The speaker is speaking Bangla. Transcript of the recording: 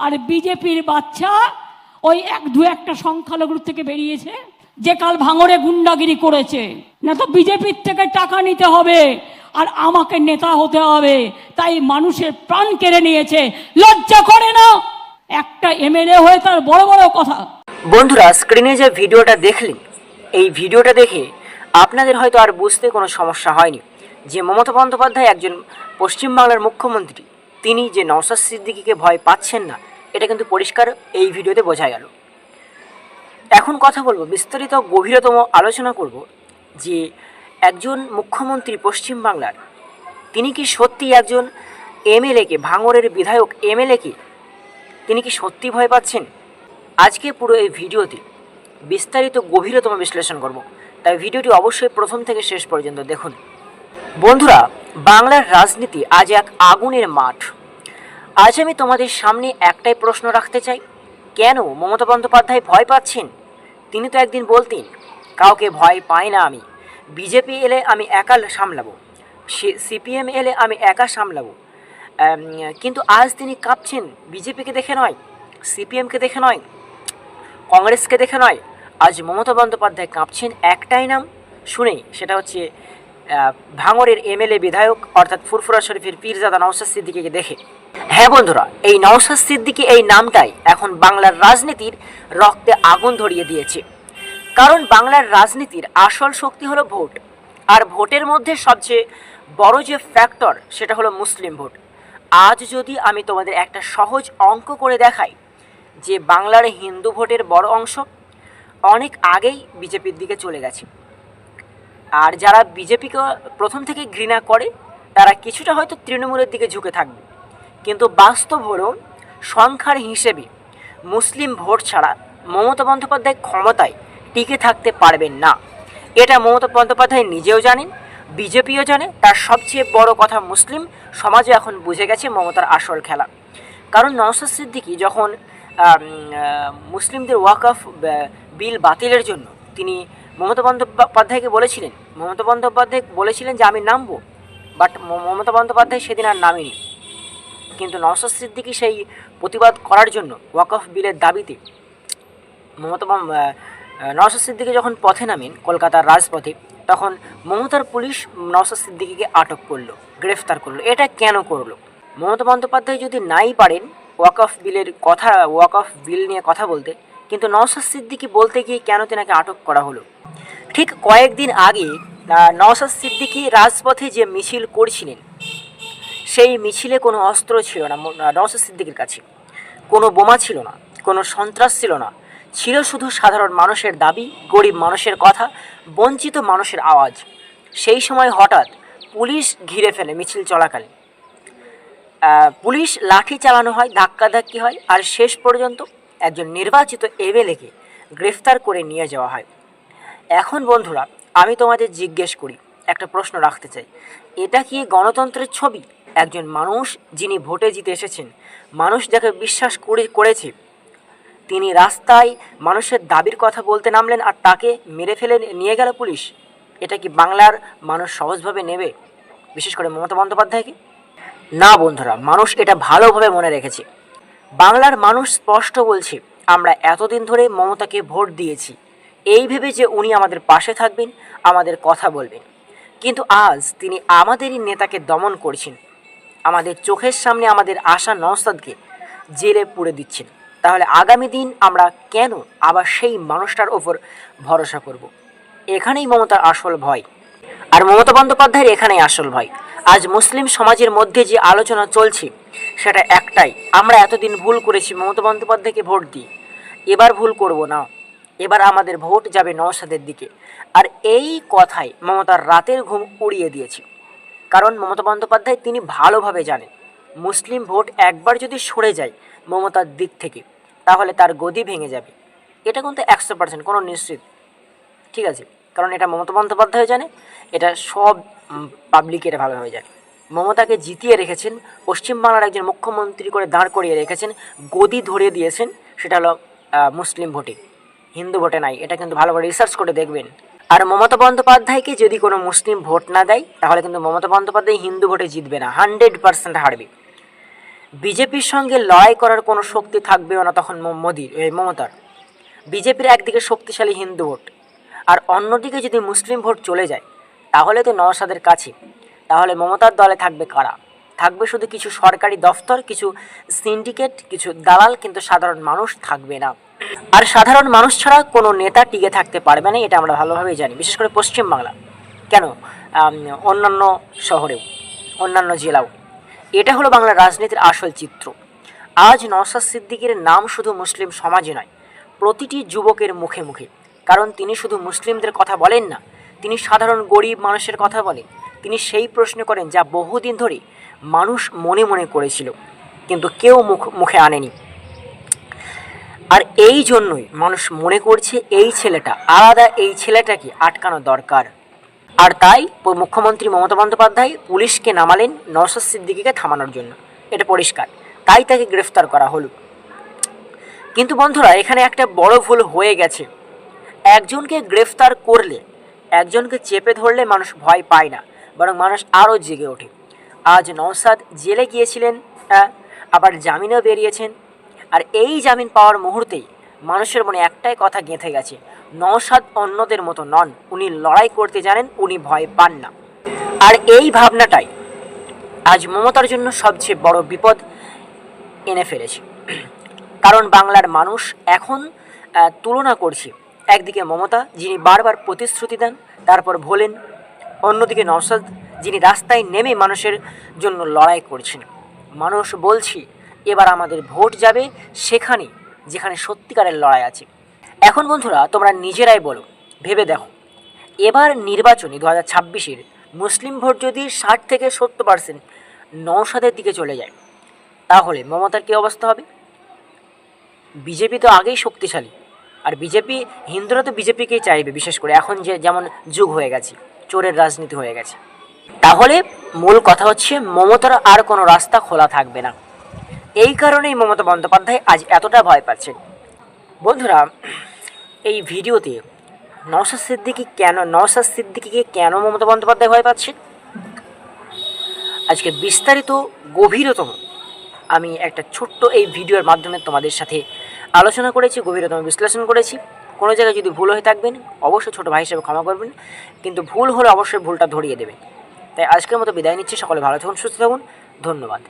আর বিজেপির বাচ্চা ওই দু একটা সংখ্যালঘুর থেকে বেরিয়েছে, যে কাল ভাঙড়ে গুন্ডাগিরি করেছে। না তো বিজেপির থেকে টাকা নিতে হবে আর আমাকে নেতা হতে হবে, তাই মানুষের প্রাণ কেড়ে নিয়েছে। লজ্জা করে না একটা এমএলএ হয়ে তার বড় বড় কথা। বন্ধুরা, স্ক্রিনে যে ভিডিওটা দেখলেন, এই ভিডিওটা দেখে আপনাদের হয়তো আর বুঝতে কোনো সমস্যা হয়নি যে মমতা বন্দ্যোপাধ্যায় একজন পশ্চিমবাংলার মুখ্যমন্ত্রী, তিনি যে নওশাদ সিদ্দিকীকে ভয় পাচ্ছেন না, এটা কিন্তু পরিষ্কার এই ভিডিওতে বোঝা গেল। এখন কথা বলবো, বিস্তারিত গভীরতম আলোচনা করব যে একজন মুখ্যমন্ত্রী পশ্চিমবাংলার, তিনি কি সত্যি একজন এমএলএকে, ভাঙড়ের বিধায়ক এমএলএকে তিনি কি সত্যি ভয় পাচ্ছেন? আজকে পুরো এই ভিডিওতে বিস্তারিত গভীরতম বিশ্লেষণ করব, তাই ভিডিওটি অবশ্যই প্রথম থেকে শেষ পর্যন্ত দেখুন। বন্ধুরা, বাংলার রাজনীতি আজ এক আগুনের মাঠ। আজ আমি তোমাদের সামনে একটাই প্রশ্ন রাখতে চাই, কেন মমতা বন্দ্যোপাধ্যায় ভয় পাচ্ছেন? তিনি তো একদিন বলতেন, কাউকে ভয় পাই না আমি, বিজেপি এলে আমি একা সামলাবো, সিপিএম এলে আমি একা সামলাবো। কিন্তু আজ তিনি কাঁপছেন বিজেপিকে দেখে নয়, সিপিএমকে দেখে নয়, কংগ্রেসকে দেখে নয়। আজ মমতা বন্দ্যোপাধ্যায় কাঁপছেন একটাই নাম শুনে, সেটা হচ্ছে ভাঙড়ের এমএলএ বিধায়ক অর্থাৎ ফুরফুরা শরীফের পীরজাদা নওশাদ সিদ্দিকীকে দেখে। হ্যাঁ বন্ধুরা, এই নওশাদ সিদ্দিকী এই নামটাই এখন বাংলার রাজনীতির রক্তে আগুন ধরিয়ে দিয়েছে। কারণ বাংলার রাজনীতির আসল শক্তি হলো ভোট, আর ভোটের মধ্যে সবচেয়ে বড় যে ফ্যাক্টর সেটা হলো মুসলিম ভোট। আজ যদি আমি তোমাদের একটা সহজ অঙ্ক করে দেখাই যে বাংলার হিন্দু ভোটের বড় অংশ অনেক আগেই বিজেপির দিকে চলে গেছে, আর যারা বিজেপিকে প্রথম থেকে ঘৃণা করে তারা কিছুটা হয়তো তৃণমূলের দিকে ঝুঁকে থাকবে, কিন্তু বাস্তব হলো সংখ্যার হিসেবে মুসলিম ভোট ছাড়া মমতা বন্দ্যোপাধ্যায় ক্ষমতায় টিকে থাকতে পারবেন না। এটা মমতা বন্দ্যোপাধ্যায় নিজেও জানেন, বিজেপিও জানে। তার সবচেয়ে বড় কথা, মুসলিম সমাজে এখন বুঝে গেছে মমতার আসল খেলা। কারণ নওশাদ সিদ্দিকী যখন মুসলিমদের ওয়াকফ বিল বাতিলের জন্য তিনি মমতা বন্দ্যোপাধ্যায়কে বলেছিলেন, মমতা বন্দ্যোপাধ্যায় বলেছিলেন যে আমি নামবো, বাট মমতা বন্দ্যোপাধ্যায় সেদিন আর নামেনি। কিন্তু নওশাদ সিদ্দিকী সেই প্রতিবাদ করার জন্য ওয়াকফ বিলের দাবিতে নওশাদ সিদ্দিকী যখন পথে নামেন কলকাতার রাজপথে, তখন মমতার পুলিশ নওশাদ সিদ্দিকীকে আটক করলো, গ্রেফতার করলো। এটা কেন করলো? মমতা বন্দ্যোপাধ্যায় যদি নাই পারেন ওয়াকফ বিল নিয়ে কথা বলতে, কিন্তু নওশাদ সিদ্দিকী বলতে গিয়ে কেন তেনাকে আটক করা হলো? ঠিক কয়েকদিন আগে নওশাদ সিদ্দিকী রাজপথে যে মিছিল করছিলেন, সেই মিছিলে কোনো অস্ত্র ছিল না নওশাদ সিদ্দিকীর কাছে, কোনো বোমা ছিল না, কোনো সন্ত্রাস ছিল না, ছিল শুধু সাধারণ মানুষের দাবি, গরিব মানুষের কথা, বঞ্চিত মানুষের আওয়াজ। সেই সময় হঠাৎ পুলিশ ঘিরে ফেলে মিছিল চলাকালে, পুলিশ লাঠি চালানো হয়, ধাক্কাধাক্কি হয়, আর শেষ পর্যন্ত একজন নির্বাচিত এমএলএকে গ্রেফতার করে নিয়ে যাওয়া হয়। এখন বন্ধুরা, আমি তোমাদের জিজ্ঞেস করি, একটা প্রশ্ন রাখতে চাই, এটা কি গণতন্ত্রের ছবি? একজন মানুষ যিনি ভোটে জিতে এসেছেন, মানুষ যাকে বিশ্বাস করেছে, তিনি রাস্তায় মানুষের দাবির কথা বলতে নামলেন আর তাকে মেরে ফেলে নিয়ে গেল পুলিশ। এটা কি বাংলার মানুষ সহজভাবে নেবে, বিশেষ করে মমতা বন্দ্যোপাধ্যায়কে? না বন্ধুরা, মানুষ এটা ভালোভাবে মনে রেখেছে। বাংলার মানুষ স্পষ্ট বলছে, আমরা এতদিন ধরে মমতাকে ভোট দিয়েছি এই ভেবে যে উনি আমাদের পাশে থাকবেন, আমাদের কথা বলবেন, কিন্তু আজ তিনি আমাদেরই নেতাকে দমন করছেন, আমাদের চোখের সামনে আমাদের আশা নওশাদকে জেলে পুরে দিচ্ছেন। তাহলে আগামী দিন আমরা কেন আবার সেই মানুষটার ওপর ভরসা করব? এখানেই মমতার আসল ভয়, আর মমতা বন্দ্যোপাধ্যায়ের এখানেই আসল ভয়। আজ মুসলিম সমাজের মধ্যে যে আলোচনা চলছে সেটা একটাই, আমরা এতদিন ভুল করেছি মমতা বন্দ্যোপাধ্যায়কে ভোট দিই, এবার ভুল করব না, এবার আমাদের ভোট যাবে নওশাদের দিকে। আর এই কথাই মমতার রাতের ঘুম উড়িয়ে দিয়েছে। কারণ মমতা বন্দ্যোপাধ্যায় তিনি ভালোভাবে জানেন, মুসলিম ভোট একবার যদি সরে যায় মমতার দিক থেকে, তাহলে তার গদি ভেঙে যাবে। এটা কিন্তু 100% কোনো নিশ্চিত, ঠিক আছে? কারণ এটা মমতা বন্দ্যোপাধ্যায় জানে, এটা সব পাবলিকের ভালোভাবে জানে। মমতাকে জিতিয়ে রেখেছেন, পশ্চিমবাংলার একজন মুখ্যমন্ত্রী করে দাঁড় করিয়ে রেখেছেন, গদি ধরিয়ে দিয়েছেন, সেটা হলো মুসলিম ভোটে, হিন্দু ভোটে নাই। এটা কিন্তু ভালোভাবে রিসার্চ করে দেখবেন। আর মমতা বন্দ্যোপাধ্যায়কে যদি কোনো মুসলিম ভোট না দেয়, তাহলে কিন্তু মমতা বন্দ্যোপাধ্যায় হিন্দু ভোটে জিতবে না, 100% হারবে। বিজেপির সঙ্গে লড়াই করার কোনো শক্তি থাকবেও না তখন মমতার। বিজেপির একদিকে শক্তিশালী হিন্দু ভোট, আর অন্যদিকে যদি মুসলিম ভোট চলে যায় তাহলে তো নওশাদের কাছে, তাহলে মমতার দলে থাকবে কারা? থাকবে শুধু কিছু সরকারি দফতর, কিছু সিন্ডিকেট, কিছু দালাল, কিন্তু সাধারণ মানুষ থাকবে না। আর সাধারণ মানুষ ছাড়া কোনো নেতা টিকে থাকতে পারবে না, এটা আমরা ভালোভাবেই জানি, বিশেষ করে পশ্চিমবাংলা, কেন অন্যান্য শহরেও, অন্যান্য জেলাও। এটা হলো বাংলার রাজনীতির আসল চিত্র। আজ নওশাদ সিদ্দিকীর নাম শুধু মুসলিম সমাজে নয়, প্রতিটি যুবকের মুখে মুখে। কারণ তিনি শুধু মুসলিমদের কথা বলেন না, তিনি সাধারণ গরিব মানুষের কথা বলেন। তিনি সেই প্রশ্ন করেন যা বহুদিন ধরে মানুষ মনে মনে করেছিল, কিন্তু কেউ মুখে আনেনি। আর এই জন্যই মানুষ মনে করছে এই ছেলেটা আলাদা, এই ছেলেটাকে আটকানো দরকার। আর তাই মুখ্যমন্ত্রী মমতা বন্দ্যোপাধ্যায় পুলিশকে নামালেন নওশাদ সিদ্দিকীকে থামানোর জন্য, এটা পরিষ্কার। তাই তাকে গ্রেফতার করা হলো। কিন্তু বন্ধুরা, এখানে একটা বড় ভুল হয়ে গেছে। একজনকে গ্রেফতার করলে, একজনকে চেপে ধরলে মানুষ ভয় পায় না, বরং মানুষ আরও জেগে ওঠে। আজ নওশাদ জেলে গিয়েছিলেন, আবার জামিনেও বেরিয়েছেন। আর এই জামিন পাওয়ার মুহূর্তেই মানুষের মনে একটাই কথা গেঁথে গেছে, নওশাদ অন্যদের মতো নন, উনি লড়াই করতে জানেন, উনি ভয় পান না। আর এই ভাবনাটাই আজ মমতার জন্য সবচেয়ে বড় বিপদ এনে ফেলেছে। কারণ বাংলার মানুষ এখন তুলনা করছে, একদিকে মমতা যিনি বারবার প্রতিশ্রুতি দেন তারপর ভোলেন, অন্যদিকে নওশাদ যিনি রাস্তায় নেমে মানুষের জন্য লড়াই করছেন। মানুষ বলছি এবার আমাদের ভোট যাবে সেখানে যেখানে সত্যিকারের লড়াই আছে। এখন বন্ধুরা, তোমরা নিজেরাই বলো, ভেবে দেখো, এবার নির্বাচনে 2026-এর মুসলিম ভোট যদি 60 থেকে 70% নওশাদের দিকে চলে যায়, তাহলে মমতার কী অবস্থা হবে? বিজেপি তো আগেই শক্তিশালী, আর বিজেপি, হিন্দুরা তো বিজেপিকেই চাইবে, বিশেষ করে এখন যে যেমন যুগ হয়ে গেছে, চোরের রাজনীতি হয়ে গেছে। তাহলে মূল কথা হচ্ছে মমতার আর কোনো রাস্তা খোলা থাকবে না। এই কারণেই মমতা বন্দ্যোপাধ্যায় আজ এতটা ভয় পাচ্ছেন। বন্ধুরা, এই ভিডিওতে নওশাদ সিদ্দিকীকে কেন মমতা বন্দ্যোপাধ্যায় ভয় পাচ্ছে, আজকে বিস্তারিত গভীরতম আমি একটা ছোট্ট এই ভিডিওর মাধ্যমে তোমাদের সাথে আলোচনা করেছি, গভীরতম বিশ্লেষণ করেছি। কোনো জায়গায় যদি ভুল হয়ে থাকবেন অবশ্যই ছোটো ভাই হিসেবে ক্ষমা করবেন, কিন্তু ভুল হলে অবশ্যই ভুলটা ধরিয়ে দেবেন। তাই আজকের মতো বিদায় নিচ্ছি। সকলে ভালো থাকুন, সুস্থ থাকুন, ধন্যবাদ।